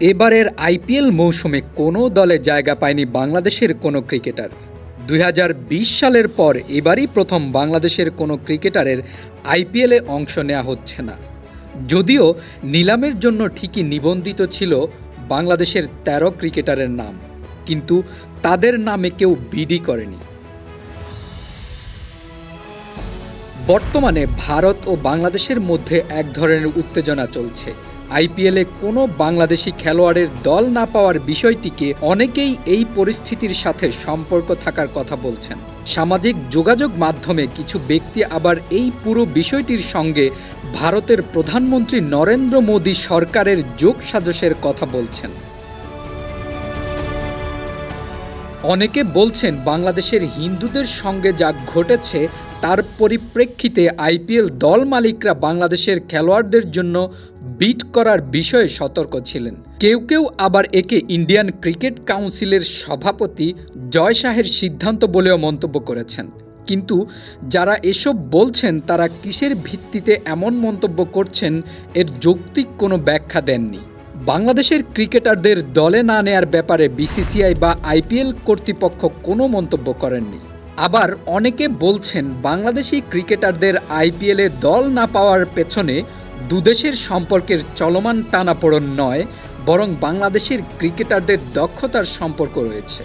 এবারের আইপিএল মৌসুমে কোনো দলে জায়গা পায়নি বাংলাদেশের কোনো ক্রিকেটার। ২০২০ সালের পর এবারই প্রথম বাংলাদেশের কোনো ক্রিকেটারের আইপিএলে অংশ নেওয়া হচ্ছে না। যদিও নিলামের জন্য ঠিকই নিবন্ধিত ছিল বাংলাদেশের ১৩ ক্রিকেটারের নাম, কিন্তু তাদের নামে কেউ বিডি করেনি। বর্তমানে ভারত ও বাংলাদেশের মধ্যে এক ধরনের উত্তেজনা চলছে। আইপিএলে কোনো বাংলাদেশি খেলোয়াড়ের দল না পাওয়ার বিষয়টিকে অনেকেই এই পরিস্থিতির সাথে সম্পর্ক থাকার কথা বলছেন। সামাজিক যোগাযোগ মাধ্যমে কিছু ব্যক্তি আবার এই পুরো বিষয়টির সঙ্গে ভারতের প্রধানমন্ত্রী নরেন্দ্র মোদী সরকারের যোগসাজশের কথা বলছেন। অনেকে বলছেন বাংলাদেশের হিন্দুদের সঙ্গে যা ঘটেছে তার পরিপ্রেক্ষিতে আইপিএল দল মালিকরা বাংলাদেশের খেলোয়াড়দের জন্য বিড করার বিষয়ে সতর্ক ছিলেন। কেউ কেউ আবার একে ইন্ডিয়ান ক্রিকেট কাউন্সিলের সভাপতি জয় শাহের সিদ্ধান্ত বলেও মন্তব্য করেছেন। কিন্তু যারা এসব বলছেন তারা কিসের ভিত্তিতে এমন মন্তব্য করছেন এর যৌক্তিক কোনো ব্যাখ্যা দেননি। বাংলাদেশের ক্রিকেটারদের দলে না নেয়ার ব্যাপারে বিসিসিআই বা আইপিএল কর্তৃপক্ষ কোনো মন্তব্য করেননি। আবার অনেকে বলছেন বাংলাদেশি ক্রিকেটারদের আইপিএলে দল না পাওয়ার পেছনে দুদেশের সম্পর্কের চলমান টানাপোড়েন নয়, বরং বাংলাদেশের ক্রিকেটারদের দক্ষতার সম্পর্ক রয়েছে।